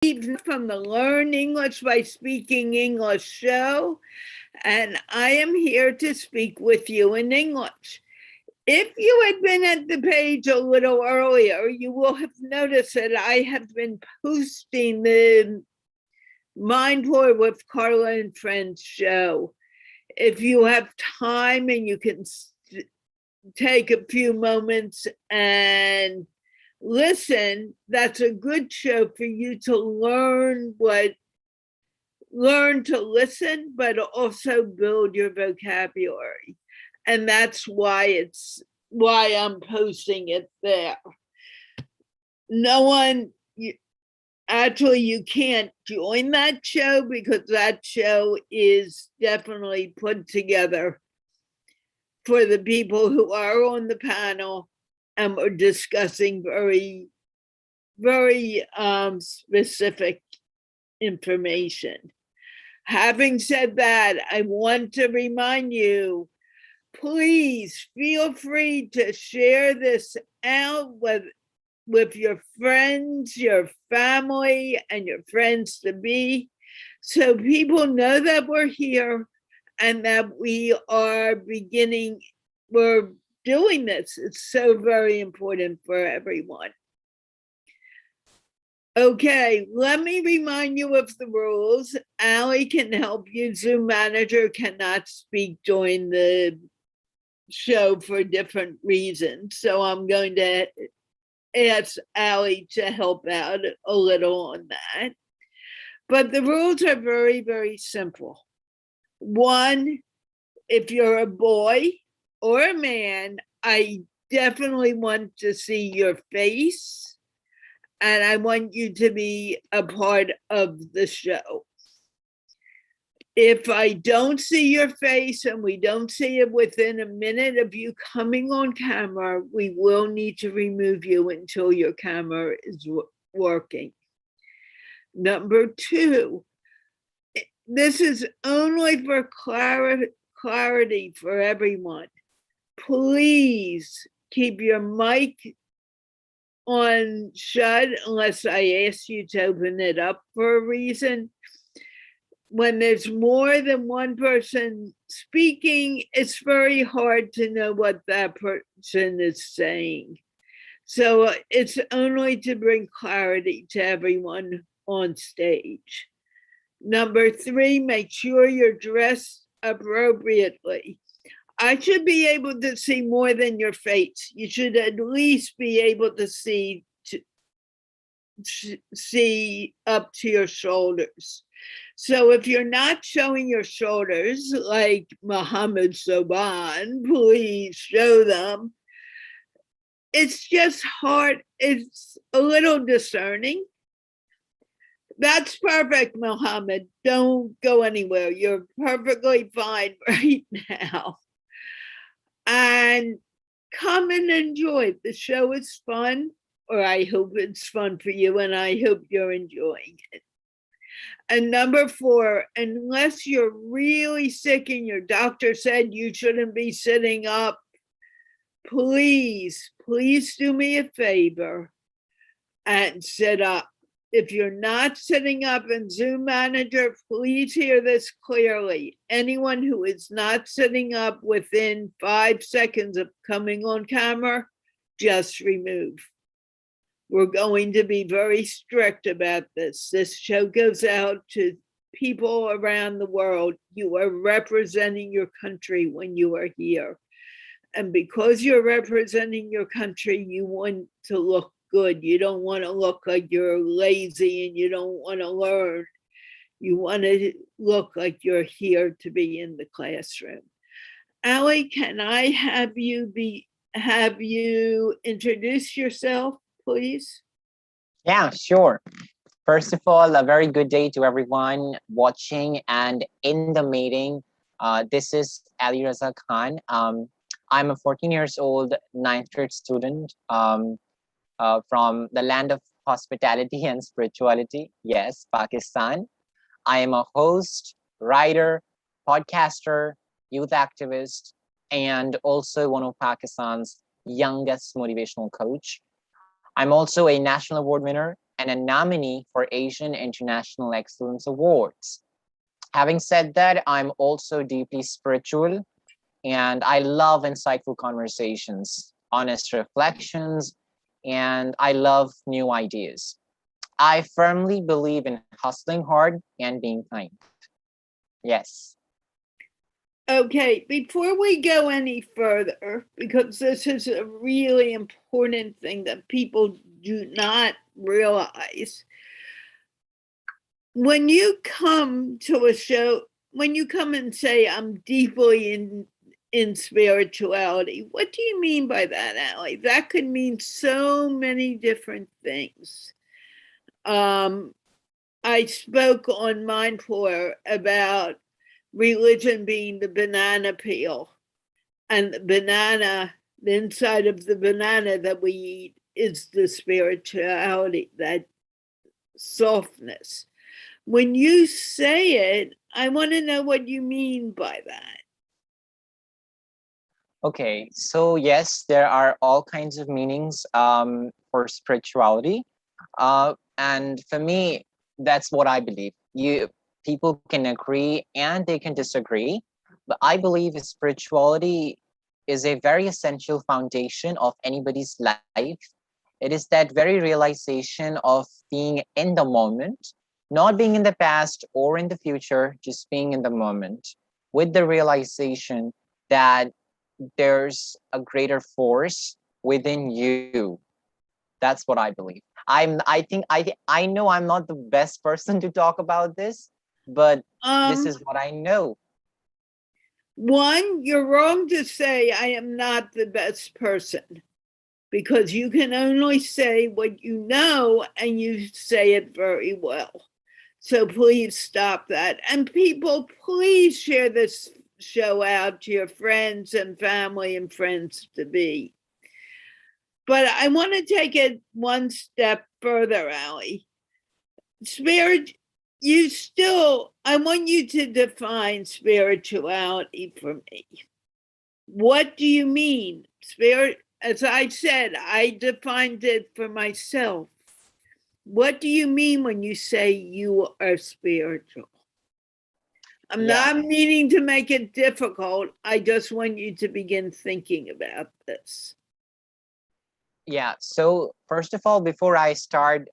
From the Learn English by Speaking English show, and I am here to speak with you in English. If you had been at the page a little earlier, you will have noticed that I have been posting the Mindful with Carla and Friends show. If you have time and you can take a few moments and listen, that's a good show for you to learn to listen, but also build your vocabulary. And that's why I'm posting it there. No one, actually, you can't join that show because that show is definitely put together for the people who are on the panel and we're discussing very, very specific information. Having said that, I want to remind you, please feel free to share this out with your friends, your family, and your friends to be, so people know that we're here and that we're doing this. It's so very important for everyone. Okay, let me remind you of the rules. Allie can help you. Zoom manager cannot speak during the show for different reasons. So I'm going to ask Allie to help out a little on that. But the rules are very, very simple. One, if you're a boy or a man, I definitely want to see your face and I want you to be a part of the show. If I don't see your face and we don't see it within a minute of you coming on camera, we will need to remove you until your camera is working. Number two, this is only for clarity for everyone. Please keep your mic on shut unless I ask you to open it up for a reason. When there's more than one person speaking, it's very hard to know what that person is saying. So it's only to bring clarity to everyone on stage. Number three, make sure you're dressed appropriately. I should be able to see more than your face. You should at least be able to see up to your shoulders. So if you're not showing your shoulders, like Muhammad Subhan, please show them. It's just hard. It's a little discerning. That's perfect, Muhammad. Don't go anywhere. You're perfectly fine right now. And come and enjoy. The show is fun, or I hope it's fun for you, and I hope you're enjoying it. And number four, unless you're really sick and your doctor said you shouldn't be sitting up, please do me a favor and sit up. If you're not sitting up in Zoom Manager, please hear this clearly. Anyone who is not sitting up within 5 seconds of coming on camera, just remove. We're going to be very strict about this. This show goes out to people around the world. You are representing your country when you are here. And because you're representing your country, you want to look good. You don't want to look like you're lazy and you don't want to learn. You want to look like you're here to be in the classroom. Allie, can I have you introduce yourself, please? Yeah, sure. First of all, a very good day to everyone watching and in the meeting. This is Ali Raza Khan. I'm a 14 years old ninth grade student from the land of hospitality and spirituality. Yes, Pakistan. I am a host, writer, podcaster, youth activist, and also one of Pakistan's youngest motivational coach. I'm also a national award winner and a nominee for Asian International Excellence Awards. Having said that, I'm also deeply spiritual and I love insightful conversations, honest reflections, and I love new ideas. I firmly believe in hustling hard and being kind. Yes. Okay, before we go any further, because this is a really important thing that people do not realize, when you come to a show, when you come and say, I'm deeply in spirituality, what do you mean by that, Allie? That could mean so many different things. I spoke on Mindful about religion being the banana peel, and the banana, the inside of the banana that we eat is the spirituality, that softness. When you say it, I want to know what you mean by that. Okay, so yes, there are all kinds of meanings for spirituality. And for me, that's what I believe. People can agree and they can disagree, but I believe spirituality is a very essential foundation of anybody's life. It is that very realization of being in the moment, not being in the past or in the future, just being in the moment with the realization that there's a greater force within you. That's what I believe. I know I'm not the best person to talk about this, but this is what I know. One, you're wrong to say I am not the best person, because you can only say what you know and you say it very well. So please stop that. And people, please share this show out to your friends and family and friends to be. But I want to take it one step further, Allie. Spirit, I want you to define spirituality for me. What do you mean? Spirit, as I said, I defined it for myself. What do you mean when you say you are spiritual? I'm not meaning to make it difficult. I just want you to begin thinking about this. Yeah. So first of all, before I start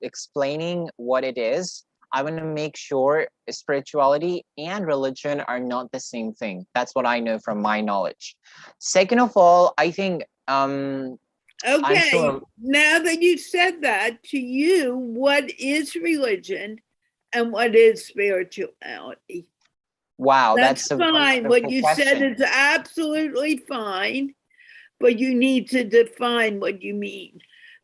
explaining what it is, I want to make sure spirituality and religion are not the same thing. That's what I know from my knowledge. Second of all, I think okay, sure. Now that you said that, to you, what is religion and what is spirituality? Wow, That's a fine. What you question. said is absolutely fine, but you need to define what you mean.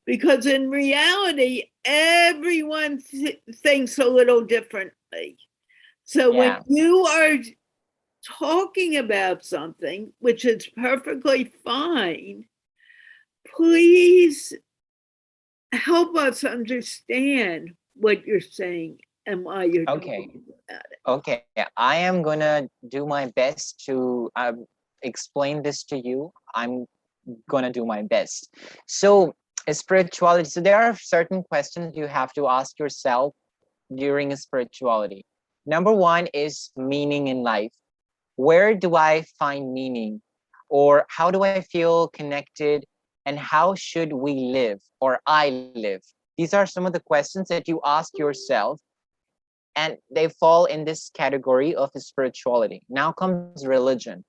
Because in reality, everyone thinks a little differently. So when you are talking about something, which is perfectly fine, please help us understand what you're saying and why you're talking about it. Okay, I am gonna do my best to explain this to you. I'm gonna do my best. So spirituality, so there are certain questions you have to ask yourself during spirituality. Number one is meaning in life. Where do I find meaning? Or how do I feel connected? And how should we live or I live? These are some of the questions that you ask yourself, and they fall in this category of spirituality. Now comes religion.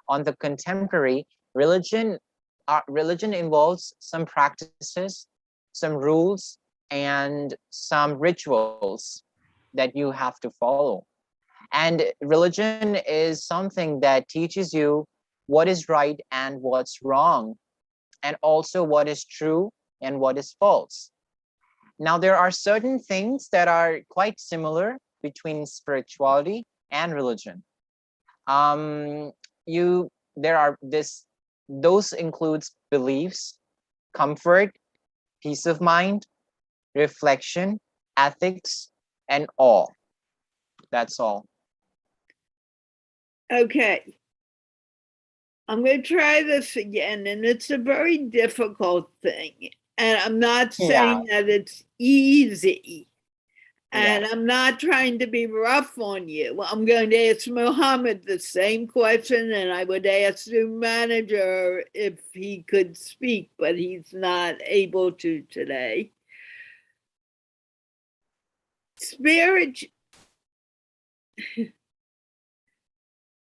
On the contemporary, religion involves some practices, some rules, and some rituals that you have to follow. And religion is something that teaches you what is right and what's wrong, and also what is true and what is false. Now, there are certain things that are quite similar between spirituality and religion. Um, you there are this Those includes beliefs, comfort, peace of mind, reflection, ethics, and awe. That's all. Okay, I'm going to try this again, and it's a very difficult thing. And I'm not Yeah. saying that it's easy. And Yeah. I'm not trying to be rough on you. I'm going to ask Mohammed the same question, and I would ask the manager if he could speak, but he's not able to today.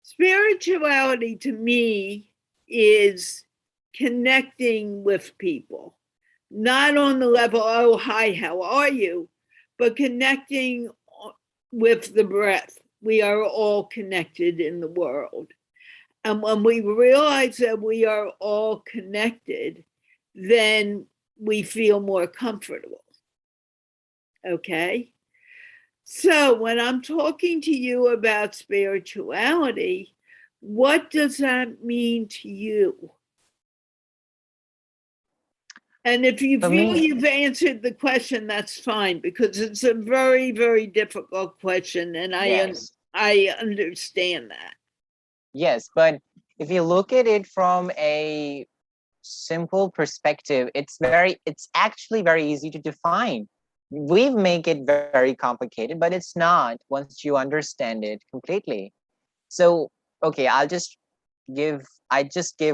Spirituality to me is connecting with people, not on the level, oh, hi, how are you? But connecting with the breath. We are all connected in the world. And when we realize that we are all connected, then we feel more comfortable. Okay? So when I'm talking to you about spirituality, what does that mean to you? And if you For feel me, you've answered the question, that's fine, because it's a very, very difficult question, and yes. I understand that. Yes, but if you look at it from a simple perspective, it's actually very easy to define. We make it very complicated, but it's not once you understand it completely. So, okay, I just give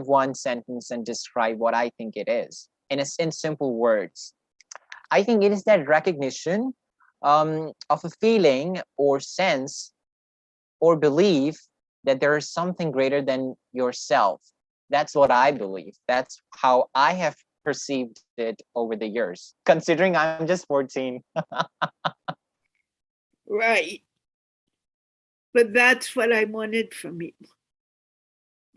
one sentence and describe what I think it is in simple words. I think it is that recognition of a feeling or sense or belief that there is something greater than yourself. That's what I believe. That's how I have perceived it over the years, considering I'm just 14. Right. But that's what I wanted from you.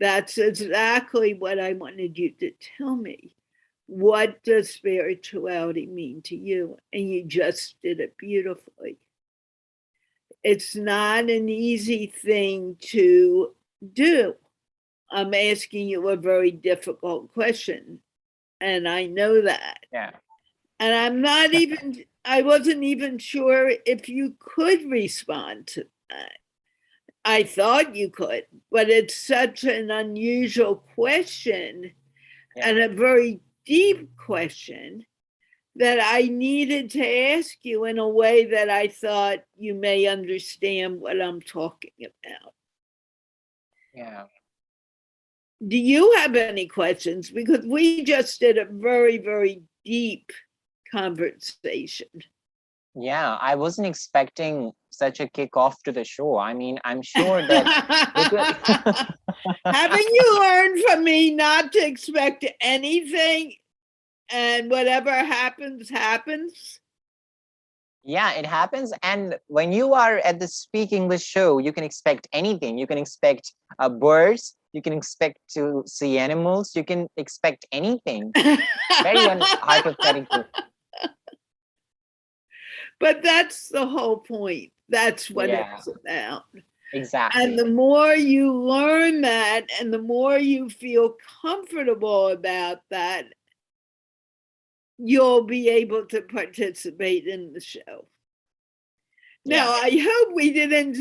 That's exactly what I wanted you to tell me. What does spirituality mean to you? And you just did it beautifully. It's not an easy thing to do. I'm asking you a very difficult question, and I know that. Yeah. And I wasn't even sure if you could respond to that. I thought you could, but it's such an unusual question Yeah. and a very deep question that I needed to ask you in a way that I thought you may understand what I'm talking about. Yeah. Do you have any questions? Because we just did a very, very deep conversation. Yeah. I wasn't expecting such a kickoff to the show. I mean, I'm sure that Haven't you learned from me not to expect anything and whatever happens, happens? Yeah, it happens. And when you are at the Speak English show, you can expect anything. You can expect birds. You can expect to see animals. You can expect anything. Very hypothetical. But that's the whole point. That's what Yeah, it's about. And exactly. the more you learn that and the more you feel comfortable about that, you'll be able to participate in the show. Now, Yeah. I hope we didn't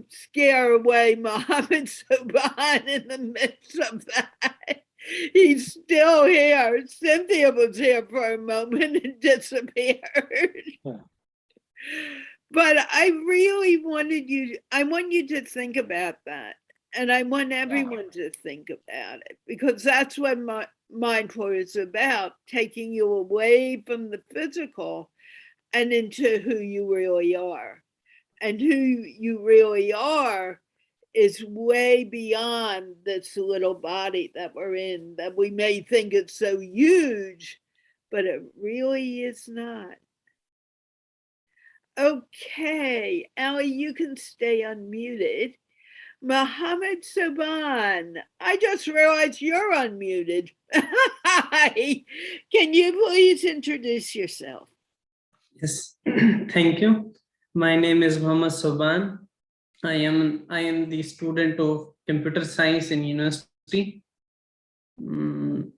scare away Mohammed Subhan in the midst of that. He's still here. Cynthia was here for a moment and disappeared. Hmm. But I really I want you to think about that. And I want Yeah. everyone to think about it because that's what mindful is about, taking you away from the physical and into who you really are. And who you really are is way beyond this little body that we're in, that we may think it's so huge, but it really is not. Okay, Ali, you can stay unmuted. Mohammed Saban, I just realized you're unmuted. Hi, can you please introduce yourself? Yes, thank you. My name is Muhammad Subhan. I am the student of computer science in university. Mm,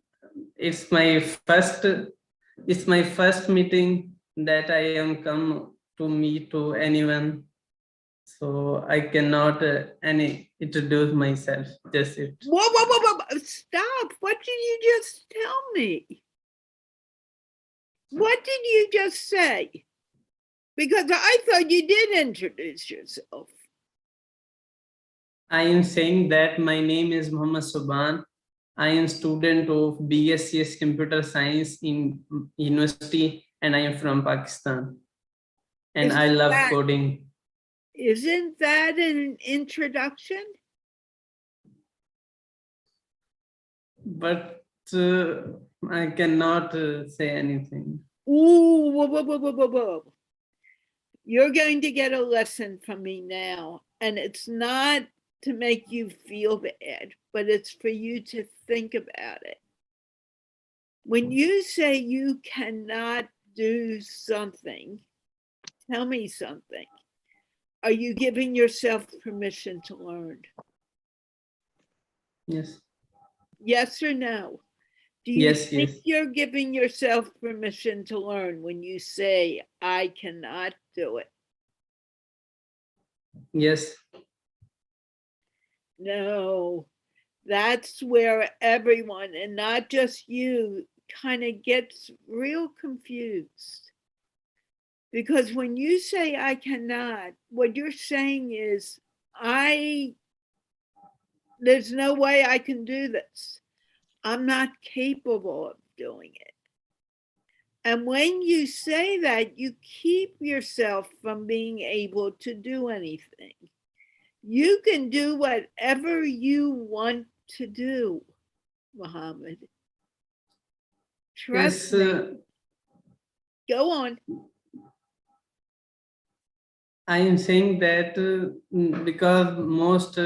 it's my first it's my first meeting that I am come to meet to anyone. So I cannot any introduce myself. Just it. Whoa, whoa, whoa, whoa, stop. What did you just tell me? What did you just say? Because I thought you did introduce yourself. I am saying that my name is Muhammad Subhan. I am student of BSc Computer Science in university, and I am from Pakistan. And I love coding. Isn't that an introduction? But I cannot say anything. Ooh, whoa, whoa, whoa, whoa, whoa, whoa. You're going to get a lesson from me now, and it's not to make you feel bad, but it's for you to think about it. When you say you cannot do something, tell me something. Are you giving yourself permission to learn? Yes. Yes or no? Do you Yes, think yes. you're giving yourself permission to learn when you say, I cannot do it? Yes. No, that's where everyone, and not just you, kind of gets real confused. Because when you say I cannot, what you're saying is, there's no way I can do this. I'm not capable of doing it. And when you say that, you keep yourself from being able to do anything. You can do whatever you want to do, Muhammad. Trust Yes, me. Go on. I am saying that because most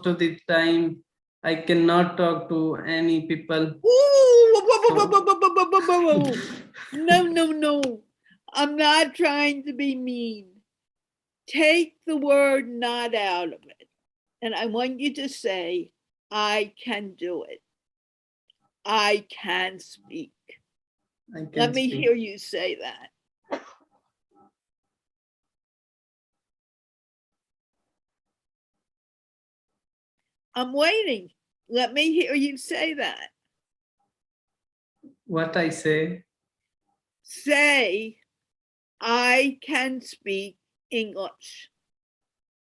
of the time I cannot talk to any people. Ooh, no, no, no. I'm not trying to be mean. Take the word not out of it. And I want you to say, I can do it. I can speak. I can Let me speak. hear you say that. I'm waiting. Let me hear you say that. What I say? Say, I can speak English.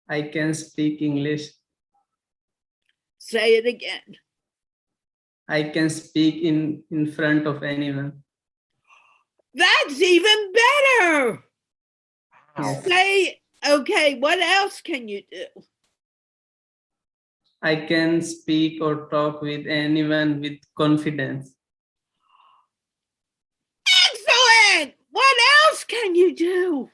I can speak English. Say it again. I can speak in front of anyone. That's even better. Wow. Say, okay, what else can you do? I can speak or talk with anyone with confidence. Excellent. What else can you do?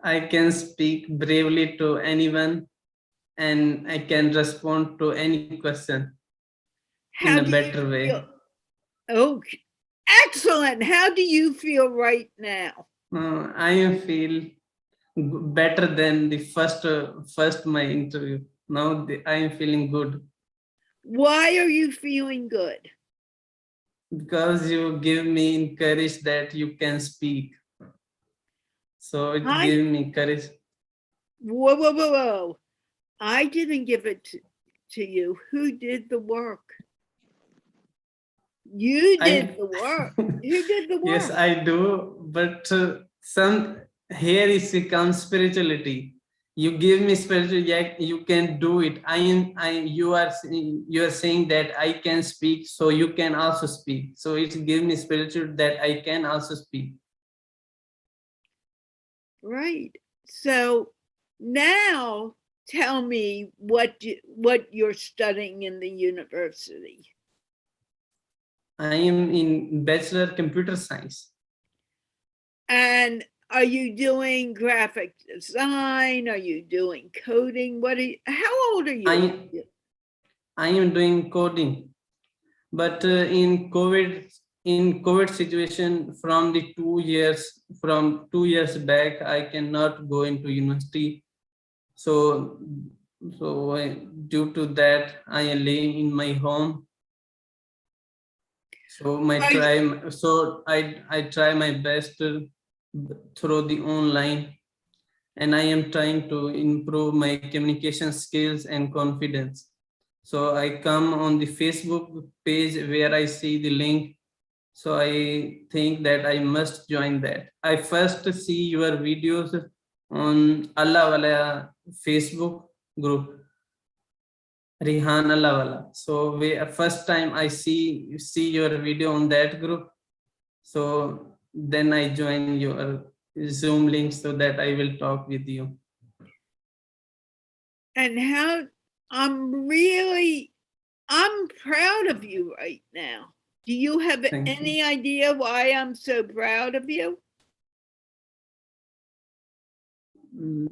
I can speak bravely to anyone, and I can respond to any question in How a do you better way. feel? Okay. Excellent. How do you feel right now? I feel better than the first my interview. Now I am feeling good Why are you feeling good? because you give me encourage that you can speak. So it I gave me courage. whoa, whoa, whoa, whoa. I didn't give it to you. Who did the work? You did the work. Who did the Yes, work? I do, but some here is come spirituality. You give me spiritual, yeah, you can do it. You are saying that I can speak, so you can also speak. So it give me spiritual that I can also speak. Right. So now tell me what you're studying in the university. I am in Bachelor Computer Science. And are you doing graphic design? Are you doing coding? How old are you? I am doing coding, but in COVID situation from 2 years back, I cannot go into university. So due to that, I am living in my home. So I try my best through the online, and I am trying to improve my communication skills and confidence. So I come on the Facebook page where I see the link. So I think that I must join that. I first see your videos on Allah Wala Facebook group, Rihan Allah Wala. So first time I see your video on that group. So then I join your Zoom link so that I will talk with you. And how I'm proud of you right now. Do you have Thank you. any idea why I'm so proud of you? Mm,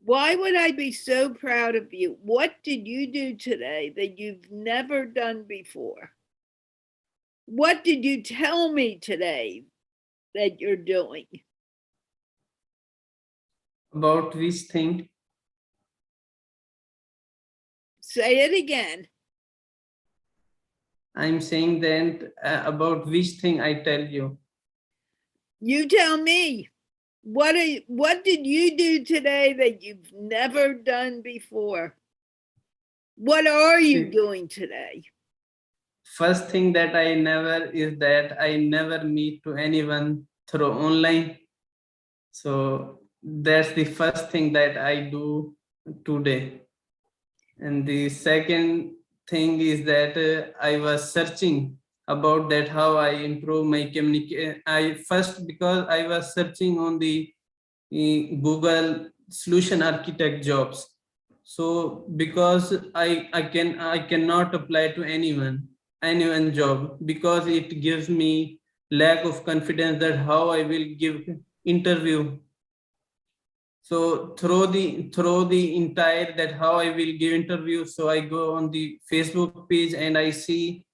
Why would I be so proud of you? What did you do today that you've never done before? What did you tell me today that you're doing? About which thing? Say it again. I'm saying that about which thing I tell you. You tell me. What did you do today that you've never done before? What are you doing today? First thing that I never is that I never meet to anyone through online. So that's the first thing that I do today. And the second thing is that I was searching about that how I improve my communication. I first because I was searching on the Google solution architect jobs. So because I cannot apply to anyone job because it gives me lack of confidence that how I will give interview. So through the entire that how I will give interview. So I go on the Facebook page and I see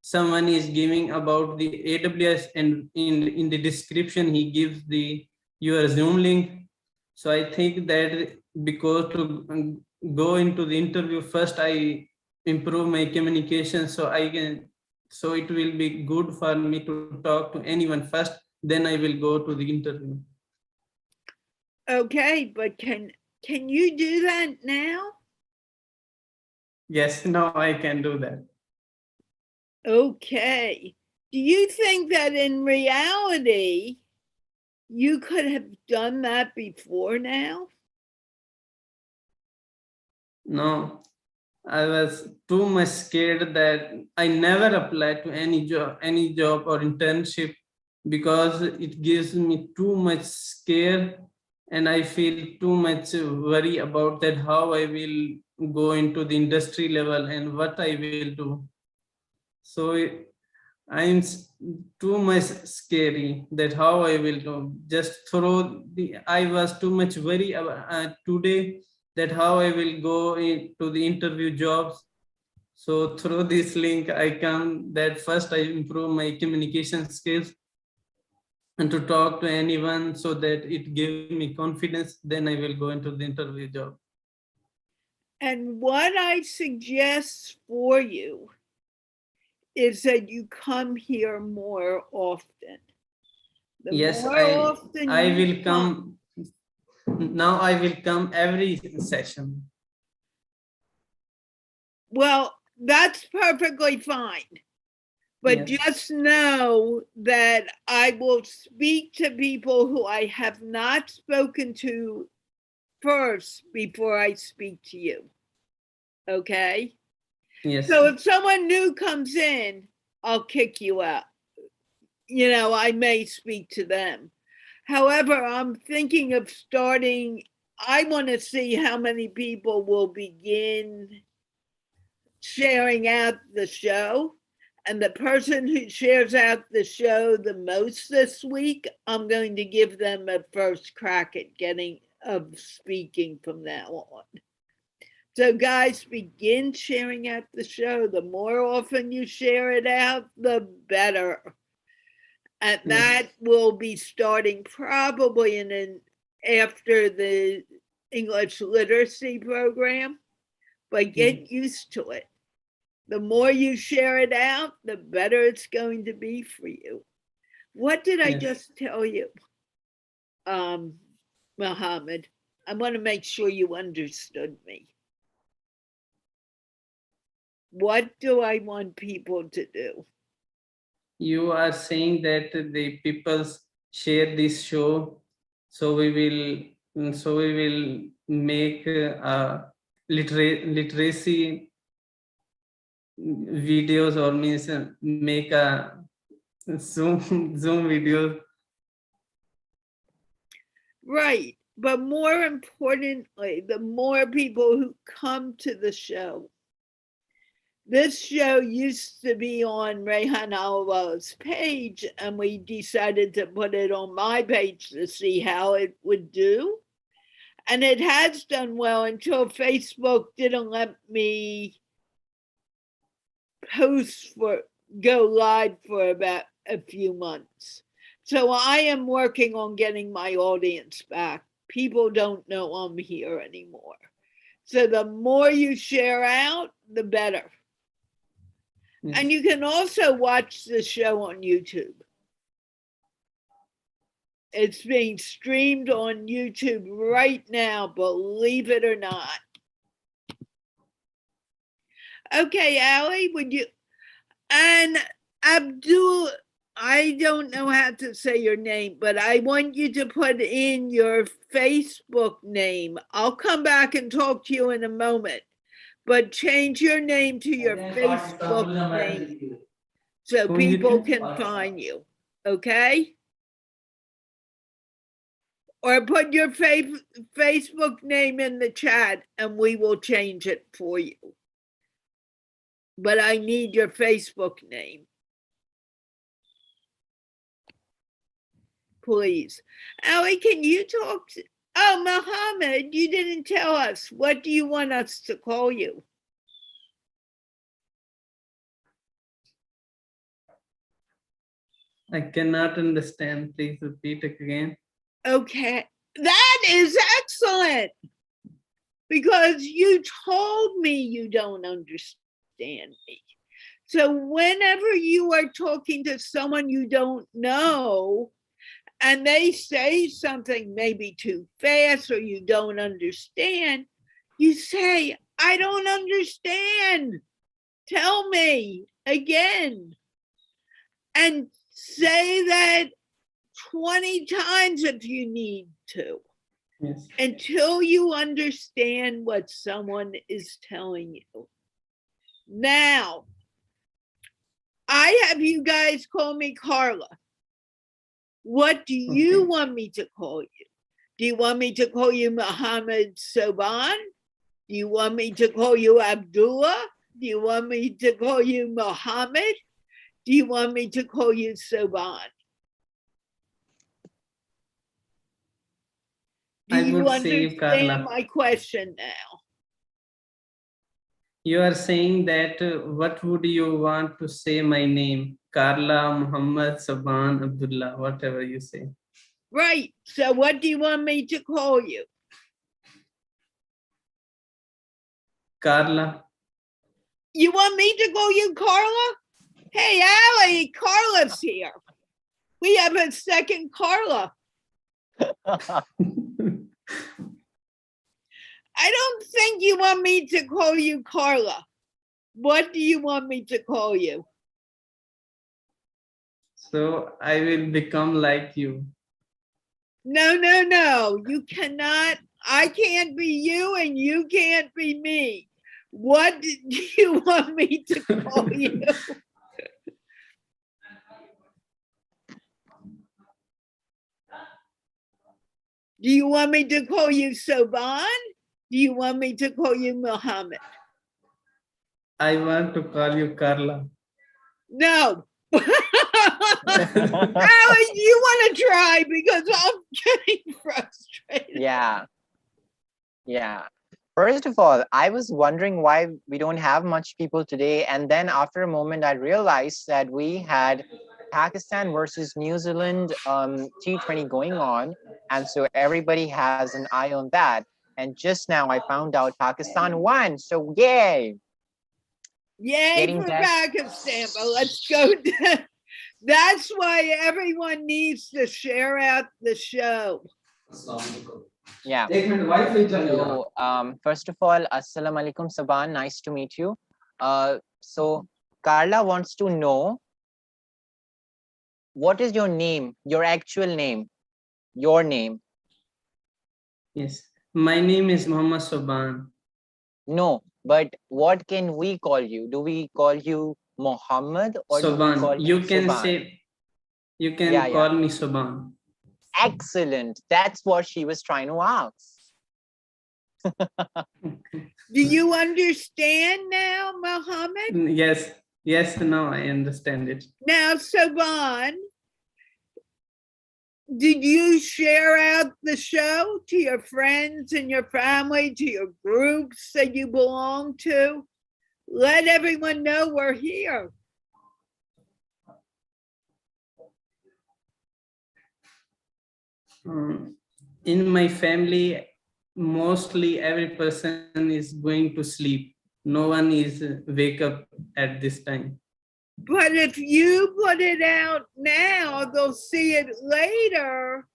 someone is giving about the AWS, and in the description he gives the your Zoom link. So I think that because to go into the interview first I improve my communication, so I can, so it will be good for me to talk to anyone first, then I will go to the interview. Okay, but can you do that now? Yes, now I can do that. Okay. Do you think that in reality you could have done that before now? No, I was too much scared that I never applied to any job or internship because it gives me too much scare, and I feel too much worry about that how I will go into the industry level and what I will do. So I'm too much scary that how I will do. Just throw the. I was too much worry about, today that how I will go into the interview jobs. So through this link, I come that first I improve my communication skills and to talk to anyone so that it gives me confidence. Then I will go into the interview job. And what I suggest for you is that you come here more often. The Yes, more often I you will come. Now I will come every session. well, that's perfectly fine. But Yes. just know that I will speak to people who I have not spoken to first before I speak to you. Okay? Yes. So if someone new comes in, I'll kick you out. You know, I may speak to them. However, I'm thinking of starting, I want to see how many people will begin sharing out the show. And the person who shares out the show the most this week, I'm going to give them a first crack at getting of speaking from now on. So, guys, begin sharing out the show. The more often you share it out, the better. And that will be starting probably after the English literacy program, but get used to it. The more you share it out, the better it's going to be for you. What did I just tell you, Muhammad? I want to make sure you understood me. What do I want people to do? You are saying that the people share this show, so we will make literacy videos, or means make a Zoom videos. Right. But more importantly, the more people who come to the show. This show used to be on Rehan Alawal's page, and we decided to put it on my page to see how it would do. And it has done well until Facebook didn't let me go live for about a few months. So I am working on getting my audience back. People don't know I'm here anymore. So the more you share out, the better. Yes. And you can also watch the show on YouTube. It's being streamed on YouTube right now, believe it or not. Okay, Ali, would you? And Abdul, I don't know how to say your name, but I want you to put in your Facebook name. I'll come back and talk to you in a moment, but change your name to your Facebook name so people can find you, okay? Or put your Facebook name in the chat and we will change it for you. But I need your Facebook name. Please. Ali, can you talk to, Muhammad, you didn't tell us. What do you want us to call you? I cannot understand. Please repeat it again. Okay, that is excellent. Because you told me you don't understand me. So whenever you are talking to someone you don't know, and they say something maybe too fast or you don't understand, you say, I don't understand. Tell me again. And say that 20 times if you need to. Yes. Until you understand what someone is telling you. Now, I have you guys call me Carla. What do you want me to call you? Do you want me to call you Muhammad Subhan? Do you want me to call you Abdullah? Do you want me to call you Muhammad? Do you want me to call you Subhan? Do you understand my question now? You are saying that what would you want to say my name? Carla, Muhammad, Subhan, Abdullah, whatever you say. Right. So what do you want me to call you? Carla. You want me to call you Carla? Hey, Ali, Carla's here. We have a second Carla. I don't think you want me to call you Carla. What do you want me to call you? So I will become like you. No, no, no. You cannot. I can't be you and you can't be me. What do you want me to call you? Do you want me to call you Subhan? Do you want me to call you Muhammad? I want to call you Carla. No. Alex, you want to try because I'm getting frustrated. Yeah. Yeah. First of all, I was wondering why we don't have much people today. And then after a moment, I realized that we had Pakistan versus New Zealand T20 going on. And so everybody has an eye on that. And just now I found out Pakistan won. So yay. Yay for Pakistan. But let's go. That's why everyone needs to share out the show. Yeah. So, first of all, Assalamu alaikum, Subhan. Nice to meet you. So Carla wants to know, what is your name, your actual name, your name? Yes. My name is Muhammad Subhan. No, but what can we call you? Do we call you Muhammad or do we call Subhan. you You can Subhan? say, you Yeah, can yeah. call me Subhan. Excellent. That's what she was trying to ask. Do you understand now, Mohammed? Yes. Yes, now I understand it. Now, Subhan, did you share out the show to your friends and your family, to your groups that you belong to? Let everyone know we're here. In my family, mostly every person is going to sleep. No one is wake up at this time. But if you put it out now, they'll see it later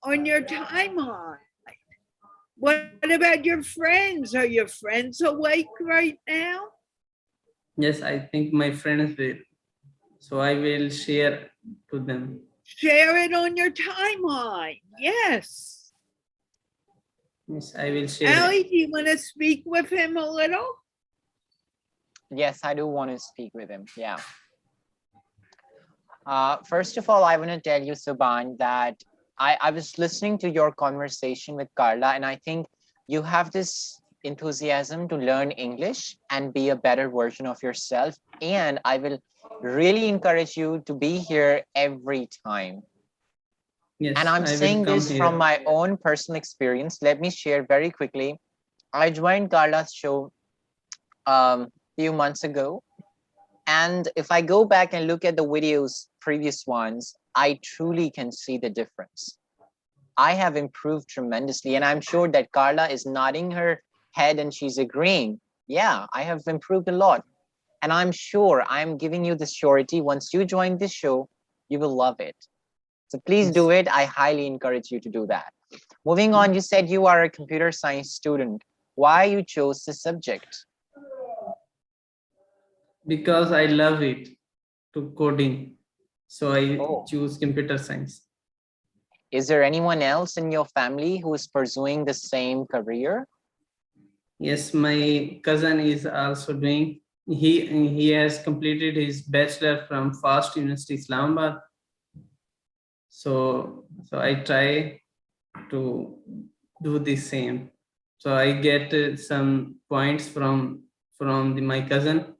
on your timeline. What about your friends? Are your friends awake right now? Yes, I think my friends will. So I will share to them. Share it on your timeline. Yes. Yes, I will share Ali, it. do you want to speak with him a little? Yes, I do want to speak with him. Yeah. First of all, I want to tell you, Subhan, that I was listening to your conversation with Carla, and I think you have this enthusiasm to learn English and be a better version of yourself. And I will really encourage you to be here every time. Yes, And I'm I will saying come this from here. my own personal experience. Let me share very quickly. I joined Carla's show few months ago. And if I go back and look at the videos, previous ones, I truly can see the difference. I have improved tremendously. And I'm sure that Carla is nodding her head and she's agreeing. Yeah, I have improved a lot. And I'm sure I'm giving you the surety, once you join this show, you will love it. So please do it. I highly encourage you to do that. Moving on, you said you are a computer science student. Why you chose this subject? Because I love it to coding. So I Oh. choose computer science. Is there anyone else in your family who is pursuing the same career? Yes, my cousin is also doing. He has completed his bachelor from FAST University Islamabad. So I try to do the same. So I get some points from my cousin.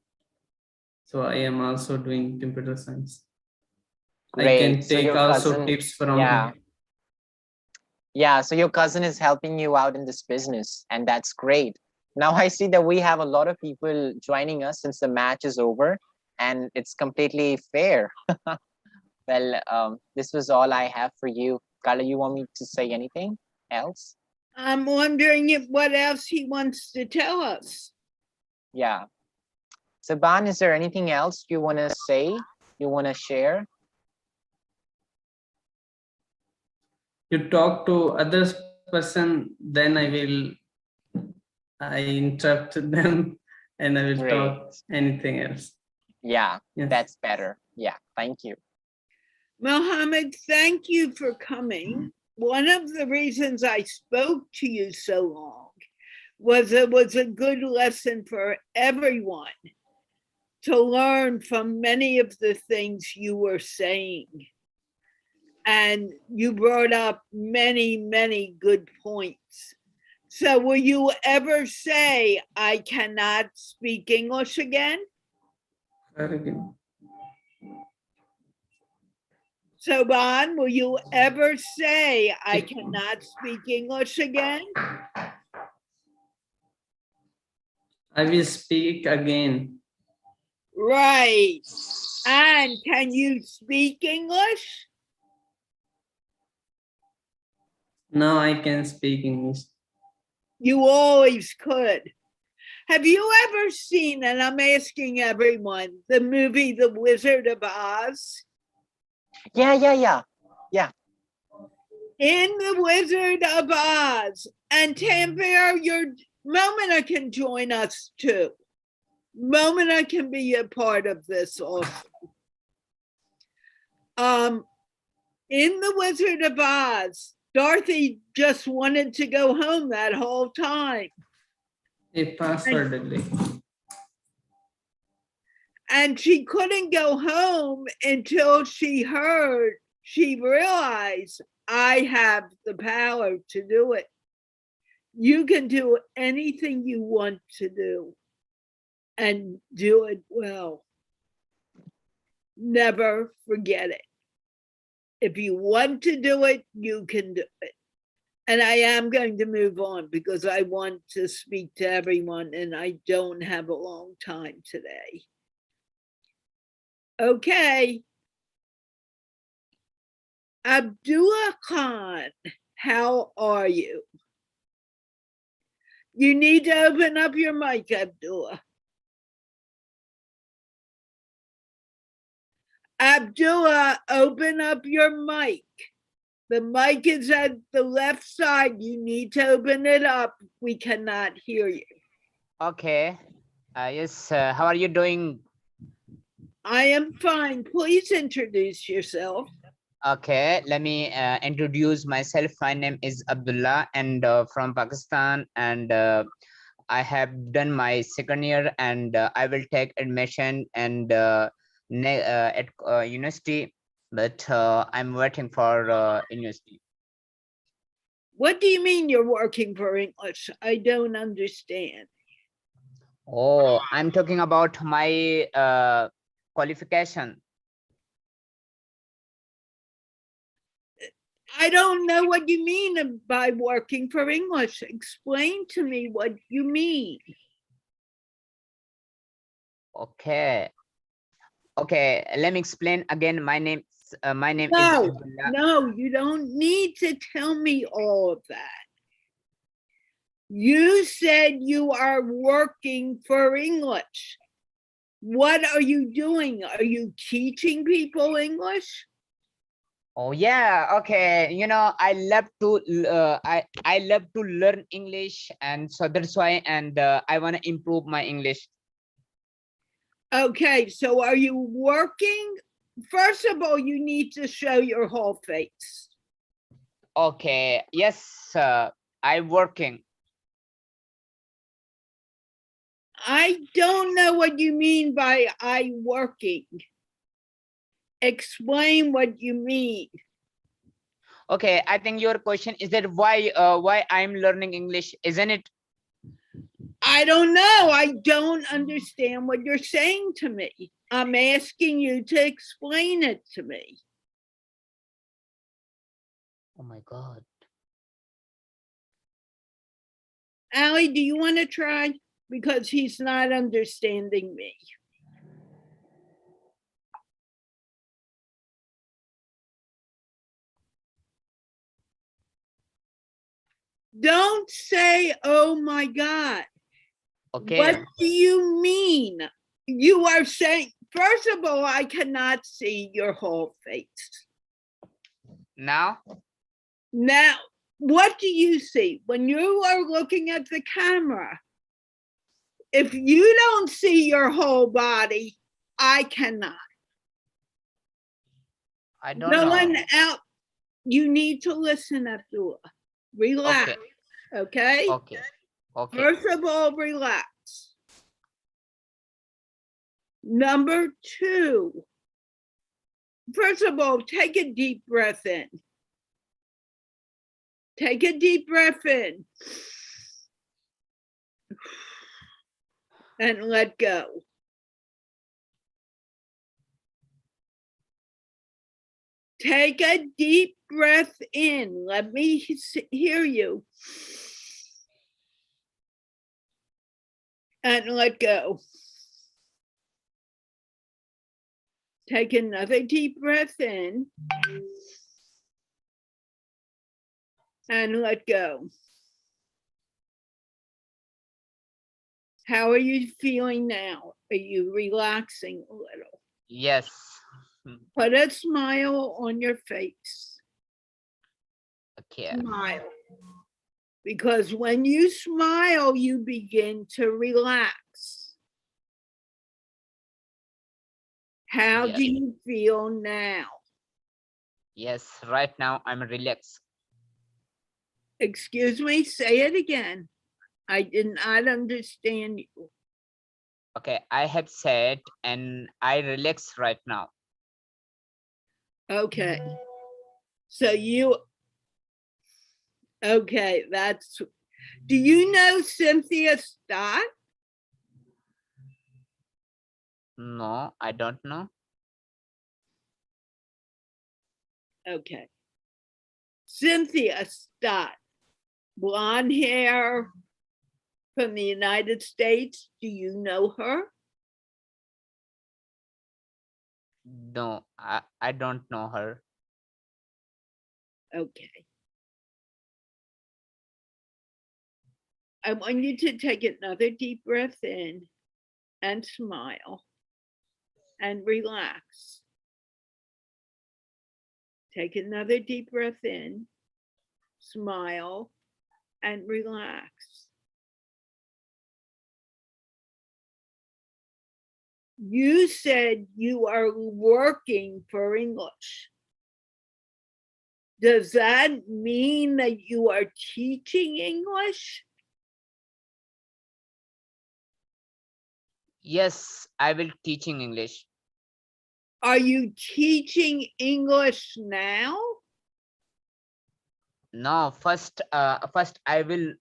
So I am also doing computer science. I Great. can So take your also cousin, tips from yeah. him. Yeah, so your cousin is helping you out in this business, and that's great. Now I see that we have a lot of people joining us since the match is over, and it's completely fair. Well, this was all I have for you. Carla, you want me to say anything else? I'm wondering if what else he wants to tell us. Yeah. Subhan, is there anything else you want to say? You want to share? You talk to others person, then I interrupt them and I will Great. talk anything else. Yeah, Yes. that's better. Yeah, thank you. Mohammed, thank you for coming. One of the reasons I spoke to you so long was it was a good lesson for everyone to learn from many of the things you were saying. And you brought up many, many good points. So, will you ever say, I cannot speak English again? Subhan, will you ever say, I cannot speak English again? I will speak again. Right. And can you speak English? Now I can speak English. You always could. Have you ever seen, and I'm asking everyone, the movie The Wizard of Oz? Yeah. In The Wizard of Oz, and Tanvir, your Momina can join us too. Mona can be a part of this also. In The Wizard of Oz, Dorothy just wanted to go home that whole time. A password delay. And she couldn't go home until she realized, I have the power to do it. You can do anything you want to do and do it well. Never forget it. If you want to do it, you can do it. And I am going to move on because I want to speak to everyone and I don't have a long time today. Okay. Abdullah Khan, how are you? You need to open up your mic, Abdullah. Abdullah, open up your mic. The mic is at the left side. You need to open it up. We cannot hear you. Okay. Yes. How are you doing? I am fine. Please introduce yourself. Okay. Let me introduce myself. My name is Abdullah and from Pakistan. And I have done my second year and I will take admission and at university. But I'm waiting for university. What do you mean you're working for English? I don't understand. Oh, I'm talking about my qualification. I don't know what you mean by working for English. Explain to me what you mean. Okay. Okay, let me explain again. My name is No, Abdullah. no, you don't need to tell me all of that. You said you are working for English. What are you doing? Are you teaching people English? Oh yeah, okay. You know, I love to I love to learn English, and so that's why. And I want to improve my English. Okay, so are you working? First of all, you need to show your whole face. Okay. Yes, I'm working. I don't know what you mean by I working. Explain what you mean. Okay, I think your question is that why I'm learning English, isn't it? I don't know. I don't understand what you're saying to me. I'm asking you to explain it to me. Oh my God. Allie, do you want to try? Because he's not understanding me. Don't say, oh my God. Okay. What do you mean? You are saying, first of all, I cannot see your whole face. Now? Now, what do you see? When you are looking at the camera, if you don't see your whole body, I cannot. I don't No know. one else, you need to listen, Abdullah. Relax, okay? Okay. Okay. First of all, relax. Number two, first of all, take a deep breath in. Take a deep breath in. And let go. Take a deep breath in. Let me hear you. And let go. Take another deep breath in. And let go. How are you feeling now? Are you relaxing a little? Yes. Put a smile on your face. Okay. Smile. Because when you smile, you begin to relax. How do Yes. you feel now? Yes, right now I'm relaxed. Excuse me, say it again. I did not understand you. Okay, I have said and I relax right now. Okay. So you, okay, that's, do you know Cynthia Stott? No, I don't know. Okay. Cynthia Stott, blonde hair from the United States. Do you know her? No, I don't know her. Okay. I want you to take another deep breath in and smile and relax. Take another deep breath in, smile, and relax. You said you are working for English. Does that mean that you are teaching English? Yes, I will teaching English. Are you teaching English now? No, first I will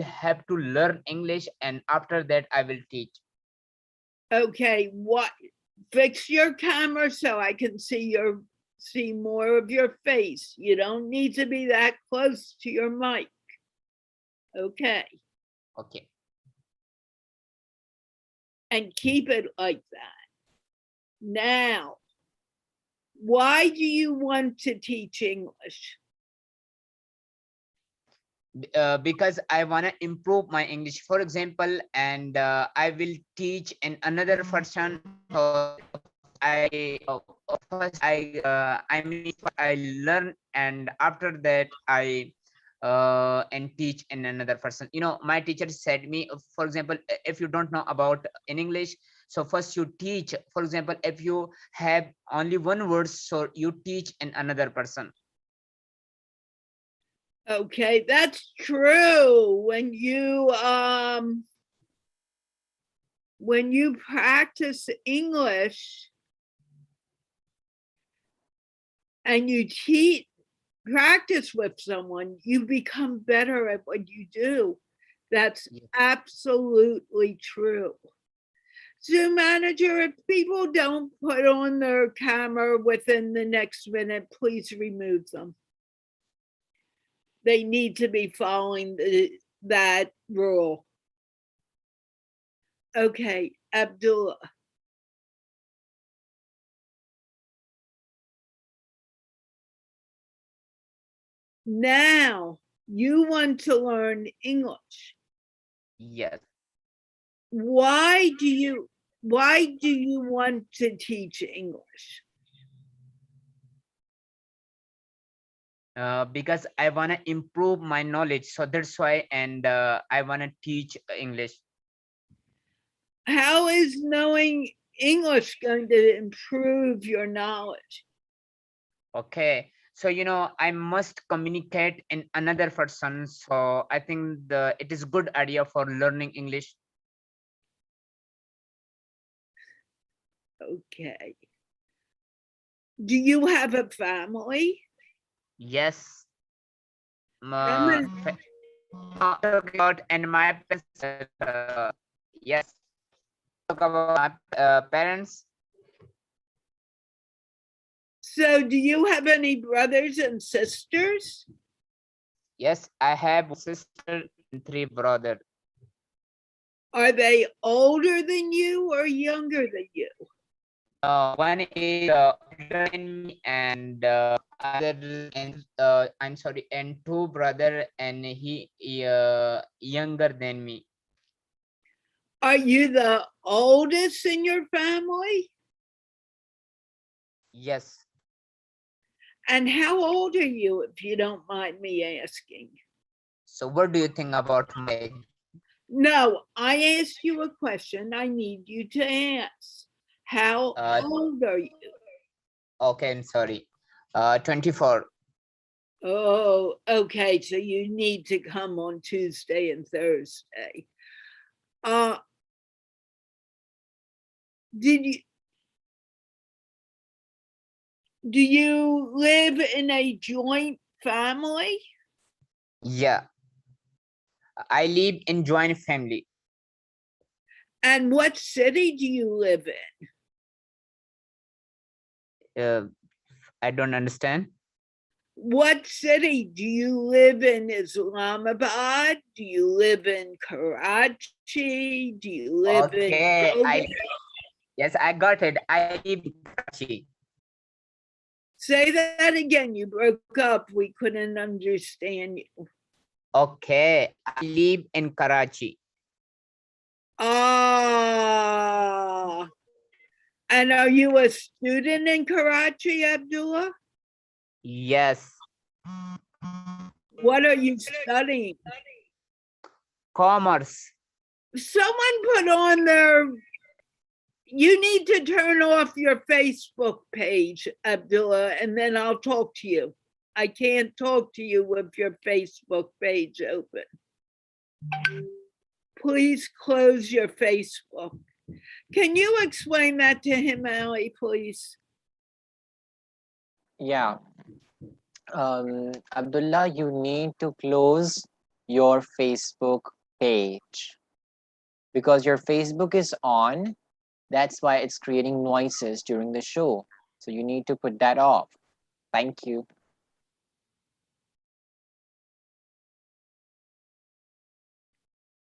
have to learn English and after that I will teach. Okay, what? Fix your camera so I can see more of your face. You don't need to be that close to your mic. Okay, Okay. and keep it like that. Now, why do you want to teach English? Because I want to improve my English, for example, and I will teach in another person. So I learn, and after that I and teach in another person. You know, my teacher said me, for example, if you don't know about in English, so first you teach. For example, if you have only one word, so you teach in another person. Okay, that's true. When you practice English and you practice with someone, you become better at what you do. That's Yes. absolutely true. Zoom manager, if people don't put on their camera within the next minute, please remove them. They need to be following that rule. Okay, Abdullah. Now you want to learn English. Yes. Why do you want to teach English? Because I want to improve my knowledge, so that's why, and I want to teach English. How is knowing English going to improve your knowledge? Okay, so you know, I must communicate in another person, so I think it is good idea for learning English. Okay. Do you have a family? Yes. How many- Talk about and my parents. Yes. Talk about my parents. So do you have any brothers and sisters? Yes, I have one sister and 3 brothers. Are they older than you or younger than you? One is older than me, and other and I'm sorry, and 2 brother, and he younger than me. Are you the oldest in your family? Yes. And how old are you, if you don't mind me asking? So what do you think about my age? No, I asked you a question. I need you to answer. How old are you? Okay, I'm sorry. 24. Oh, okay. So you need to come on Tuesday and Thursday. Did you? Do you live in a joint family? Yeah. I live in joint family. And what city do you live in? I don't understand. What city do you live in? Islamabad? Do you live in Karachi? Do you live Okay, in? Yes, I got it. I live in Karachi. Say that again. You broke up. We couldn't understand you. Okay, I live in Karachi. Ah. And are you a student in Karachi, Abdullah? Yes. What are you studying? Commerce. Someone put on their, you need to turn off your Facebook page, Abdullah, and then I'll talk to you. I can't talk to you with your Facebook page open. Please close your Facebook. Can you explain that to him, Ali, please? Yeah. Abdullah, you need to close your Facebook page because your Facebook is on. That's why it's creating noises during the show. So you need to put that off. Thank you.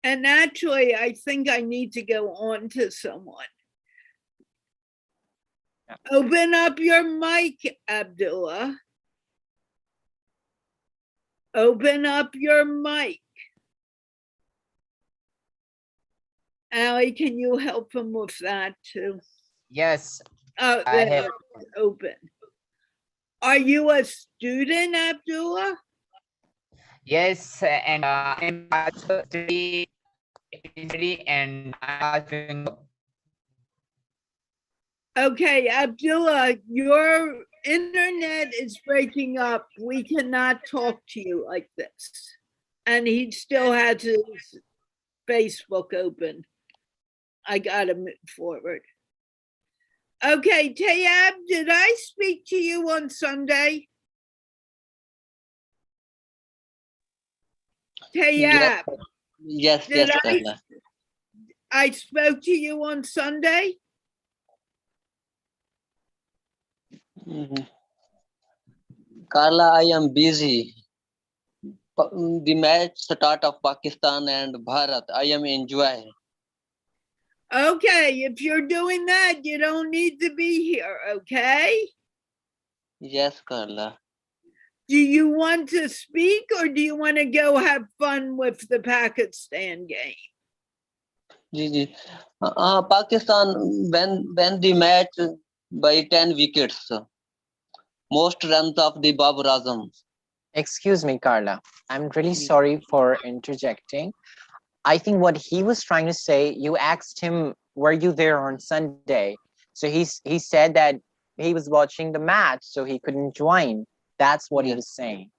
And actually, I think I need to go on to someone. Yeah. Open up your mic, Abdullah. Open up your mic. Ali, can you help him with that too? Yes, Oh, I have. open. Are you a student, Abdullah? Yes, and I'm also study and I'm doing. Okay, Abdullah, your internet is breaking up. We cannot talk to you like this. And he still has his Facebook open. I gotta move forward. Okay, Tayab, did I speak to you on Sunday? Tayab, Yes, did yes, Carla. I spoke to you on Sunday? Mhm. Carla, I am busy. The match start of Pakistan and Bharat. I am enjoy. Okay, if you're doing that, you don't need to be here, okay? Yes, Carla. Do you want to speak or do you want to go have fun with the Pakistan game? Ji ji Pakistan when the match by 10 wickets, most runs of the Babar Azam. Excuse me, Carla. I'm really sorry for interjecting. I think what he was trying to say, you asked him, were you there on Sunday? So he said that he was watching the match, so he couldn't join. That's what he Yes. was saying.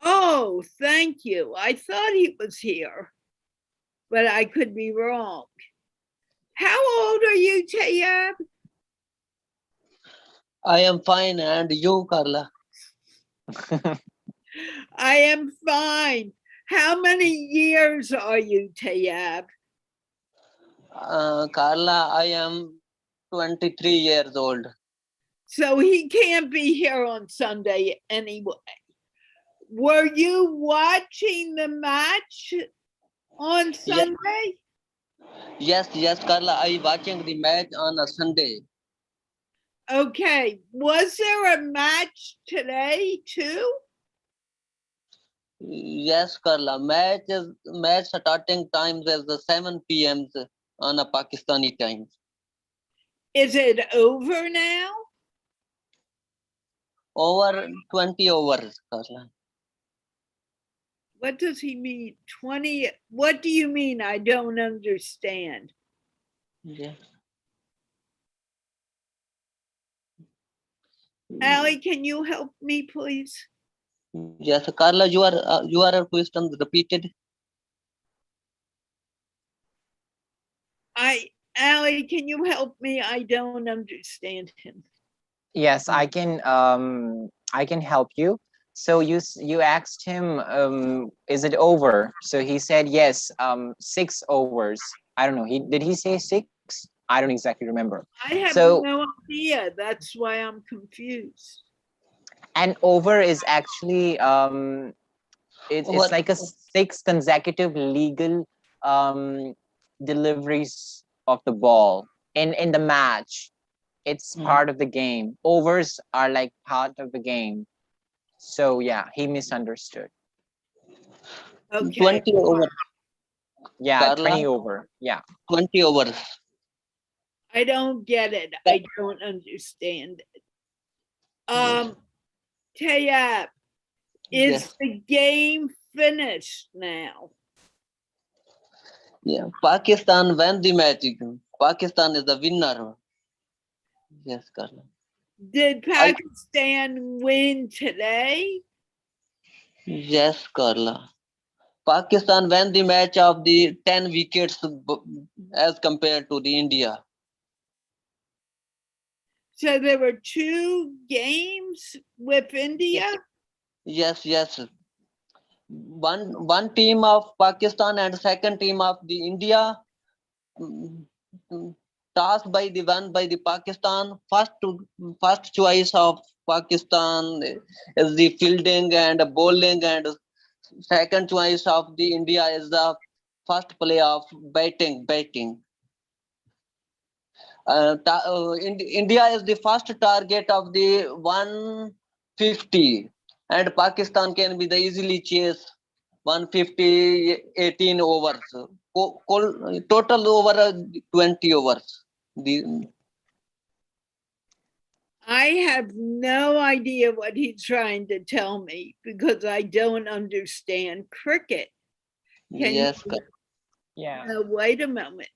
Oh, thank you. I thought he was here, but I could be wrong. How old are you, Tayab? I am fine, and you, Carla? I am fine. How many years are you, Tayab? Carla, I am 23 years old. So he can't be here on Sunday anyway. Were you watching the match on Sunday? Yes, yes, Carla, I watching the match on a Sunday. Okay. Was there a match today too? Yes, Carla. Match starting times is the 7 p.m. on a Pakistani time. Is it over now? Over 20 overs, Carla. What does he mean? 20, what do you mean? I don't understand. Yeah. Allie, can you help me, please? Yes, Carla, your question repeated. Allie, can you help me? I don't understand him. Yes, I can help you. So you asked him, is it over? So he said yes, 6 overs. I don't know. Did he say 6? I don't exactly remember. I have So no idea. That's why I'm confused. an over is actually it's What? like a 6 consecutive legal deliveries of the ball in the match. It's part of the game. Overs are like part of the game. So yeah, he misunderstood. Okay. 20 over, Yeah, Carla. 20 over. Yeah. 20 overs. I don't get it. I don't understand it. Tayab, is Yes. the game finished now? Yeah. Pakistan won the match. Pakistan is the winner. Yes, Carla. Did Pakistan win today? Yes, Carla. Pakistan won the match of the 10 wickets as compared to the India. So there were 2 games with India? Yes, yes. One team of Pakistan and second team of the India. Toss by the one by the Pakistan. First choice of Pakistan is the fielding and bowling, and second choice of the India is the first play of batting. India is the first target of the 150, and Pakistan can be the easily chase 150 18 overs. Total over 20 overs. I have no idea what he's trying to tell me because I don't understand cricket. Yes, Yeah. Wait a moment.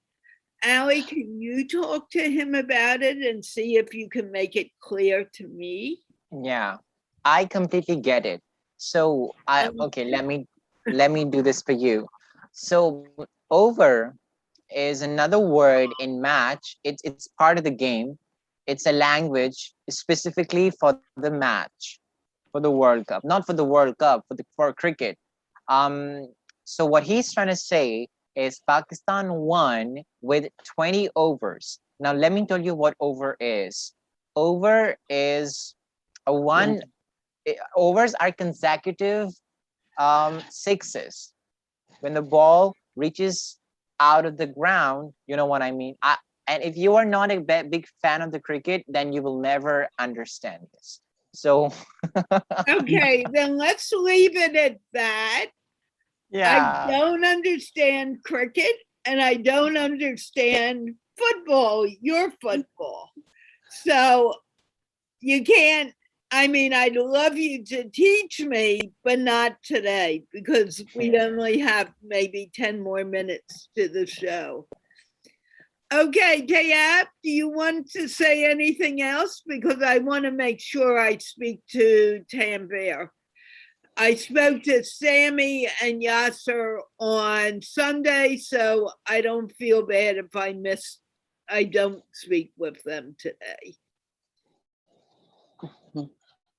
Allie, can you talk to him about it and see if you can make it clear to me? Yeah. I completely get it. So okay, let me do this for you. So over is another word in match. It's part of the game. It's a language specifically for the match, for the World Cup, not for the World Cup, for cricket. Um, so what he's trying to say is Pakistan won with 20 overs. Now let me tell you what over is. Over is a one. Overs are consecutive sixes. When the ball reaches out of the ground, you know what I mean. And if you are not a big fan of the cricket, then you will never understand this. So Okay, then let's leave it at that. yeah. I don't understand cricket and I don't understand football, your football. So you can't, I mean, I'd love you to teach me, but not today because we only have maybe 10 more minutes to the show. Okay, Tayab, do you want to say anything else? Because I want to make sure I speak to Tanvir. I spoke to Sammy and Yasser on Sunday, so I don't feel bad if I don't speak with them today.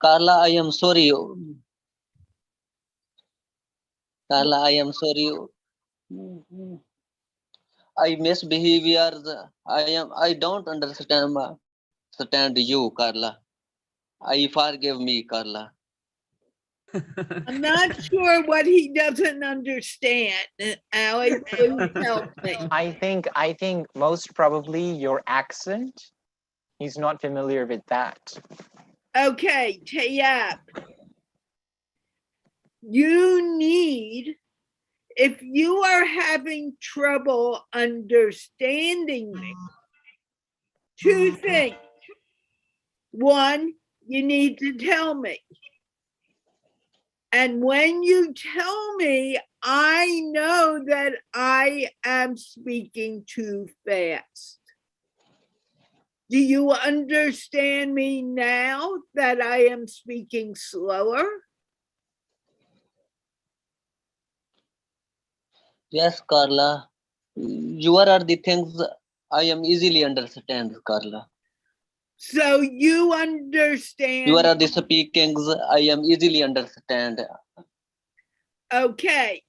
Carla, I am sorry. Carla, I am sorry. I misbehavior. I don't understand you, Carla. I forgive me, Carla. I'm not sure what he doesn't understand. Allie, please help me. I think most probably your accent. He's not familiar with that. Okay, Tayab. You need, if you are having trouble understanding me, 2 things. One, you need to tell me. And when you tell me, I know that I am speaking too fast. Do you understand me now that I am speaking slower? Yes, Carla. You are the things I am easily understand, Carla. So you You understand. are the speakings I am easily understand. Okay.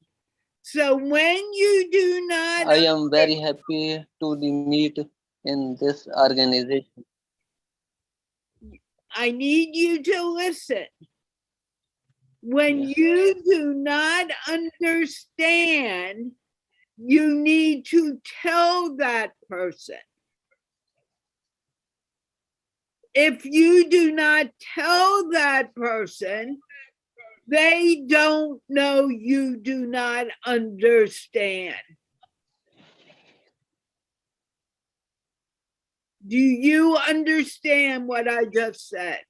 So when you do not, I am very happy to the meet in this organization. I need you to listen. When Yes. you do not understand, you need to tell that person. If you do not tell that person, they don't know you do not understand. Do you understand what I just said?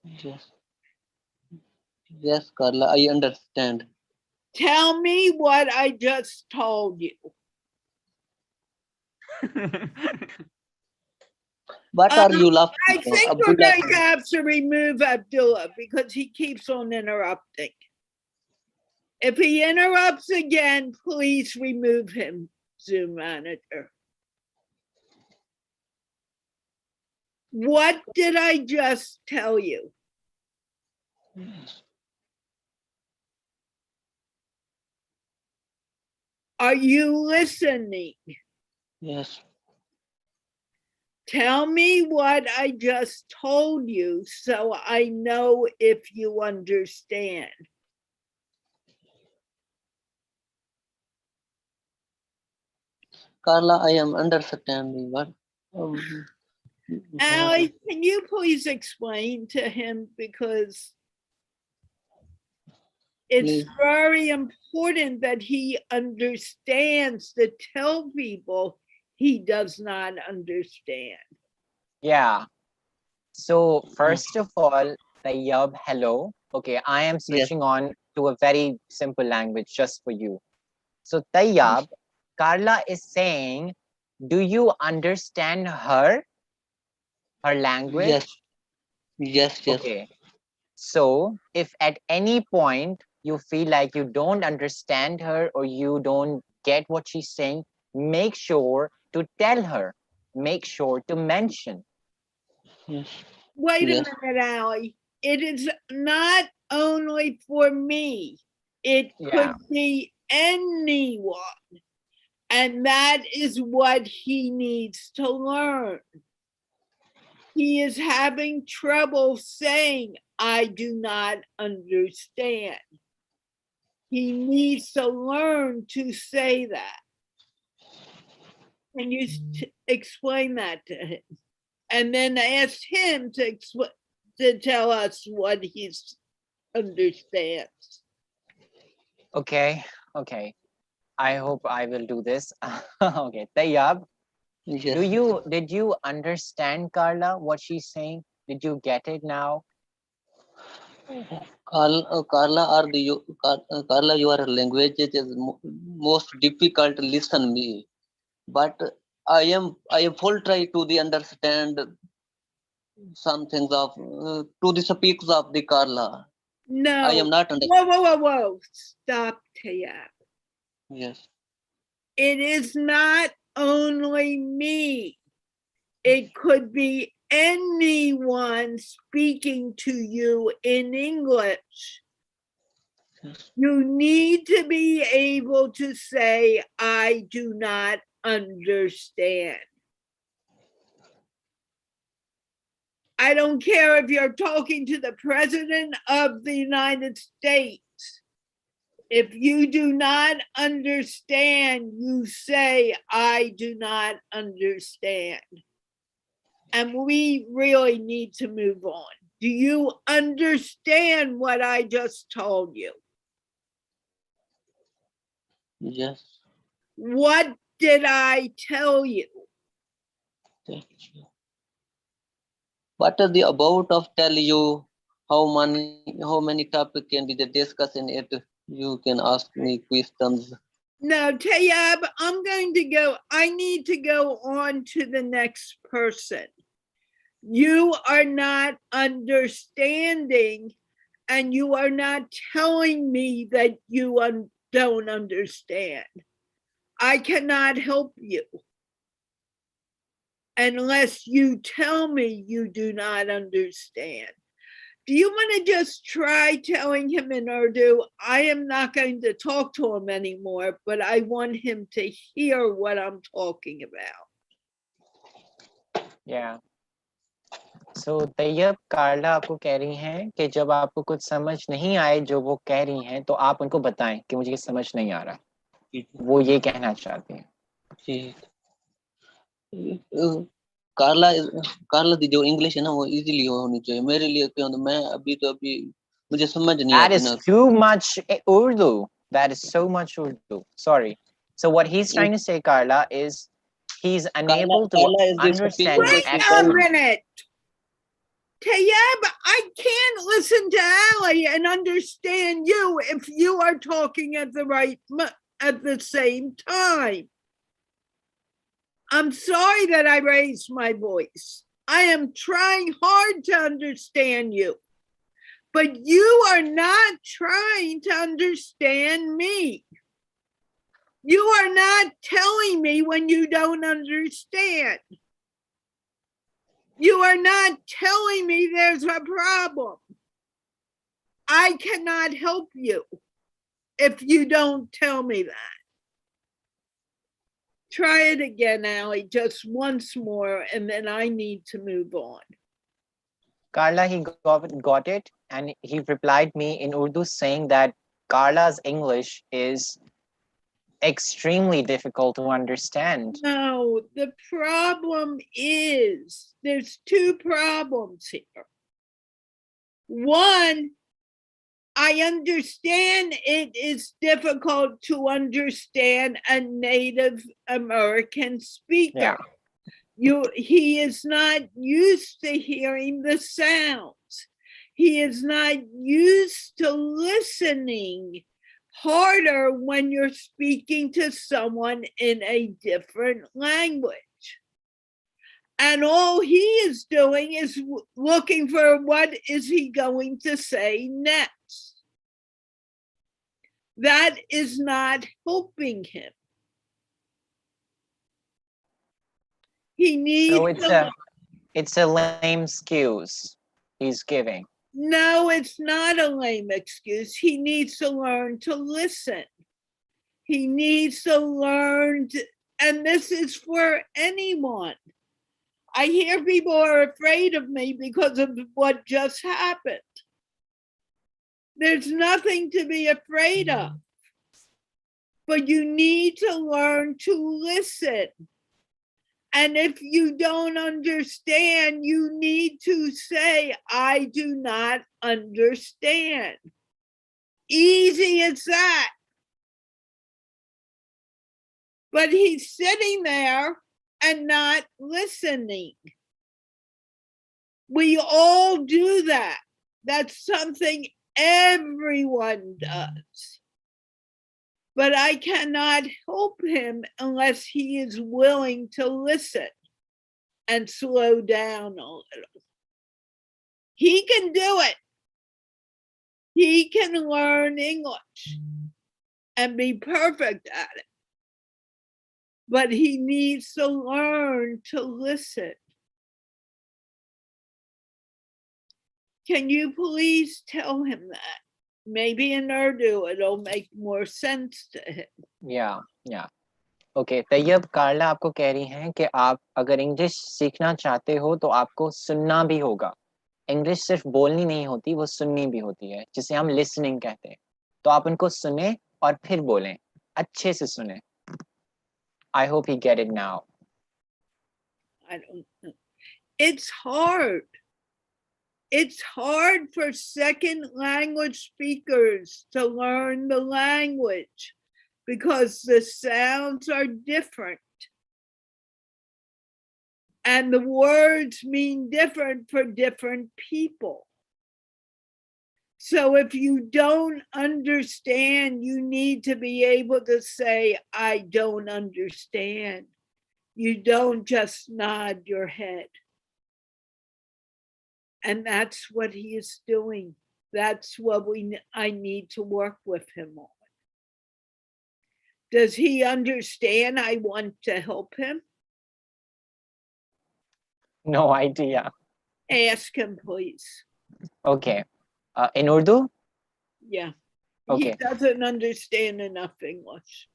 Yes. Yes, Carla, I understand. Tell me what I just told you. What are you laughing I for, think we're Abdullah? going to have to remove Abdullah because he keeps on interrupting. If he interrupts again, please remove him, Zoom manager. What did I just tell you? Are you listening? Yes. Tell me what I just told you so I know if you understand. Carla, I am understanding. What? Allie, can you please explain to him because it's Please. very important that he understands to tell people he does not understand. Yeah. So first of all, Tayyab, hello. Okay, I am Yes. switching on to a very simple language just for you. So Tayyab, Carla is saying, do you understand her language? Yes. Yes. Yes. Okay. So if at any point you feel like you don't understand her or you don't get what she's saying, make sure to tell her, make sure to mention. Yes. Wait Yes. a minute, Allie. It is not only for me. It could be anyone. And that is what he needs to learn. He is having trouble saying, I do not understand. He needs to learn to say that. Can you explain that to him? And then ask him to tell us what he understands. Okay, okay. I hope I will do this. Okay, Tayyab, Yes. did you understand Carla, what she's saying? Did you get it now? Carla, your language is most difficult. Listen me, but I am full try to the understand some things of to the speaks of the Carla. No. I am not understanding. Whoa. Stop, Tayab. Yes. It is not only me. It could be anyone speaking to you in English. Yes. You need to be able to say, I do not understand. I don't care if you're talking to the President of the United States. If you do not understand, you say, I do not understand. And we really need to move on. Do you understand what I just told you? Yes. What did I tell you? What is the about of tell you? how many topic can be the discussion it? You can ask me questions. No, Tayab, I'm going to go. I need to go on to the next person. You are not understanding, and you are not telling me that you don't understand. I cannot help you unless you tell me you do not understand. Do you want to just try telling him in Urdu? I am not going to talk to him anymore, but I want him to hear what I'm talking about. Yeah. So Tayyab कार्ला आपको कह रही हैं कि जब आपको कुछ समझ नहीं आए जो वो कह रही हैं तो आप उनको बताएं कि मुझे ये समझ नहीं आ रहा. वो ये कहना चाहती हैं. ठीक. कार्ला कार्ला दी जो इंग्लिश है ना वो इजीली होनी चाहिए मेरे लिए. क्यों मैं अभी मुझे समझ नहीं That आती is ना. too much Urdu. That is so much Urdu. Sorry. So what he's trying to say, Carla, is he's unable to Carla is the understand your Wait a accent. minute. Tayeb, I can't listen to Ali and understand you if you are talking at the same time. I'm sorry that I raised my voice. I am trying hard to understand you, but you are not trying to understand me. You are not telling me when you don't understand. You are not telling me there's a problem. I cannot help you if you don't tell me that. Try it again, Ali, just once more, and then I need to move on. Carla, he got it, and he replied me in Urdu saying that Carla's English is extremely difficult to understand. No, the problem is there's two problems here. One, I understand it is difficult to understand a Native American speaker. He is not used to hearing the sounds. He is not used to listening harder when you're speaking to someone in a different language. And all he is doing is looking for what is he going to say next. That is not helping him. He needs So it's a lame excuse he's giving. No, it's not a lame excuse. He needs to learn to listen. He needs to learn to, and this is for anyone. I hear people are afraid of me because of what just happened. There's nothing to be afraid of. But you need to learn to listen. And if you don't understand, you need to say, I do not understand. Easy as that. But he's sitting there and not listening. We all do that. That's something everyone does. But I cannot help him unless he is willing to listen and slow down a little. He can do it. He can learn English and be perfect at it. But he needs to learn to listen. Can you please tell him that? Maybe in Urdu, it'll make more sense to him. Yeah. Okay, Tayyab कार्ला आपको कह रही हैं कि आप अगर English सीखना चाहते हो तो आपको सुनना भी होगा. इंग्लिश सिर्फ बोलनी नहीं होती, वो सुननी भी होती है, जिसे हम लिसनिंग कहते हैं. तो आप उनको सुने और फिर बोलें, अच्छे से सुने. I hope he get it now. I don't know. It's hard. It's hard for second language speakers to learn the language because the sounds are different. And the words mean different for different people. So if you don't understand, you need to be able to say, I don't understand. You don't just nod your head. And that's what he is doing. That's what I need to work with him on. Does he understand I want to help him? No idea. Ask him, please. Okay. In Urdu? Yeah. Okay. He doesn't understand enough English.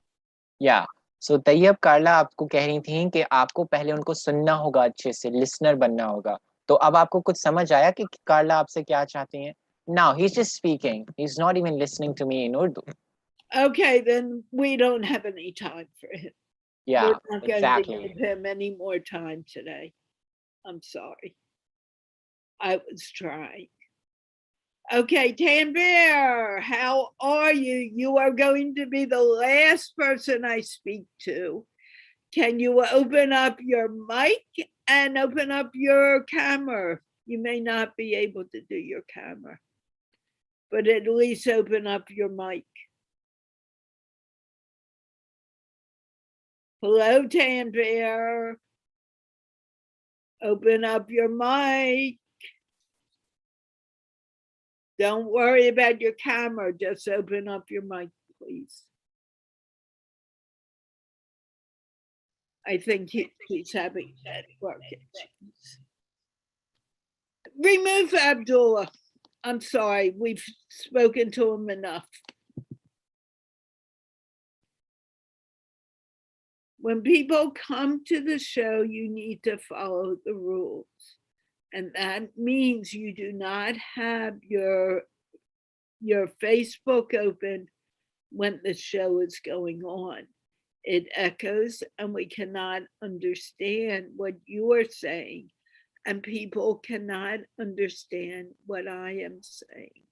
Yeah. So Tayyab कार्ला आपको कह रही थी कि आपको पहले उनको सुनना होगा अच्छे से, लिसनर बनना होगा. तो अब आपको कुछ समझ आया कि कार्ला आपसे क्या चाहती हैं? Now he's just speaking. He's not even listening to me in Urdu. Okay, then we don't have any time for him. Yeah, We're not going exactly. to give him any more time today. I'm sorry. I was trying. Okay, Tanvir, how are you? You are going to be the last person I speak to. Can you open up your mic and open up your camera? You may not be able to do your camera, but at least open up your mic. Hello, Tanvir. Open up your mic. Don't worry about your camera. Just open up your mic, please. I think he's having network issues. Remove Abdullah. I'm sorry. We've spoken to him enough. When people come to the show, you need to follow the rules. And that means you do not have your Facebook open when the show is going on. It echoes and we cannot understand what you are saying, and people cannot understand what I am saying.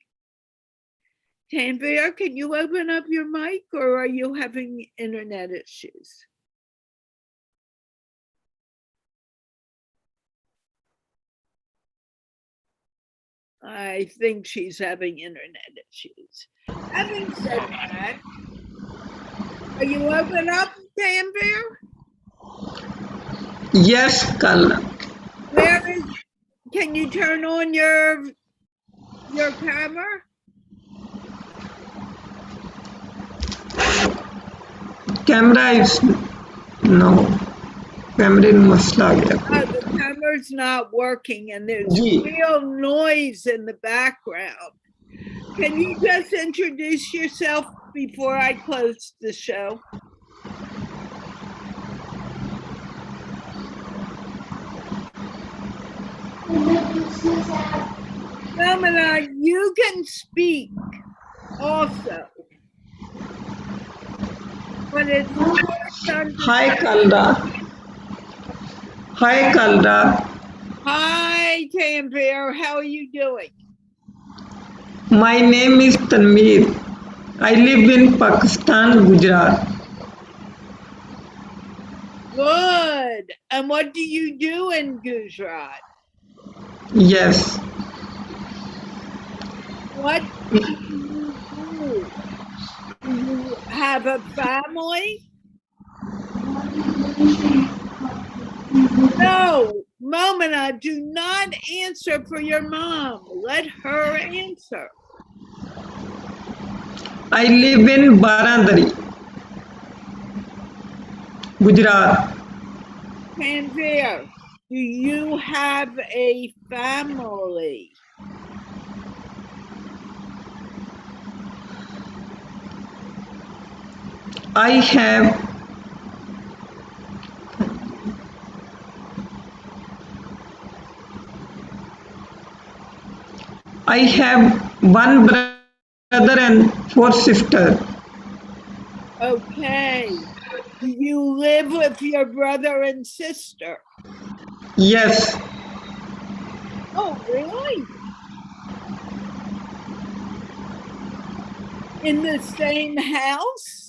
Tanvir, can you open up your mic, or are you having internet issues? I think she's having internet issues. Having said that, are you open up, Tanvir? Yes, Carla. Where is? Can you turn on your camera? Camera is no. Camera मसला आ गया. The camera's not working and there's Ji. real noise in the background. Can you just introduce yourself before I close the show? Ramana, you can speak also. But it's Hi, Carla. Hi, Carla. Hi, Tanvir. How are you doing? My name is Tanveer. I live in Pakistan, Gujarat. Good. And what do you do in Gujarat? Yes. What do you do? Do you have a family? No, Momina, do not answer for your mom. Let her answer. I live in Barandari, Gujarat. Tanvir, do you have a family? I have one brother and 4 sisters. Okay. Do you live with your brother and sister? Yes. Oh, really? In the same house?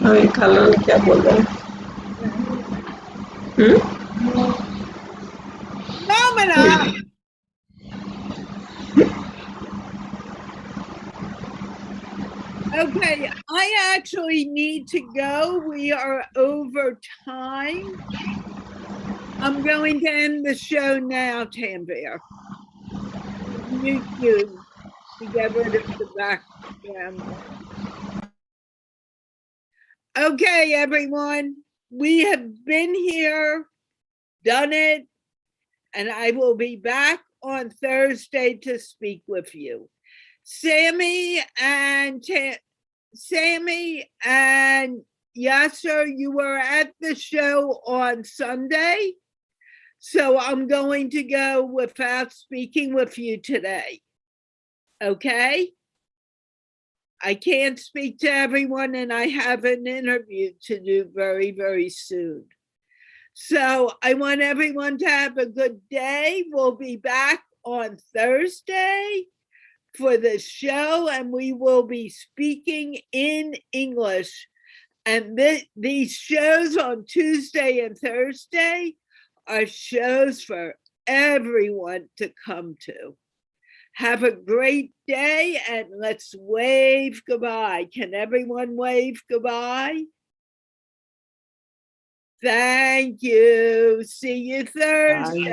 अभी खाला ने क्या बोल रहे हैं Momina! Okay, I actually need to go. We are over time. I'm going to end the show now, Tanvir. Mute you to get rid of the background. Okay, everyone, we have been here, done it, and I will be back on Thursday to speak with you. Sammy and Yasser, you were at the show on Sunday, so I'm going to go without speaking with you today. Okay? I can't speak to everyone, and I have an interview to do very, very soon. So I want everyone to have a good day. We'll be back on Thursday for the show, and we will be speaking in English. And these shows on Tuesday and Thursday are shows for everyone to come to. Have a great day, and let's wave goodbye. Can everyone wave goodbye? Thank you. See you Thursday.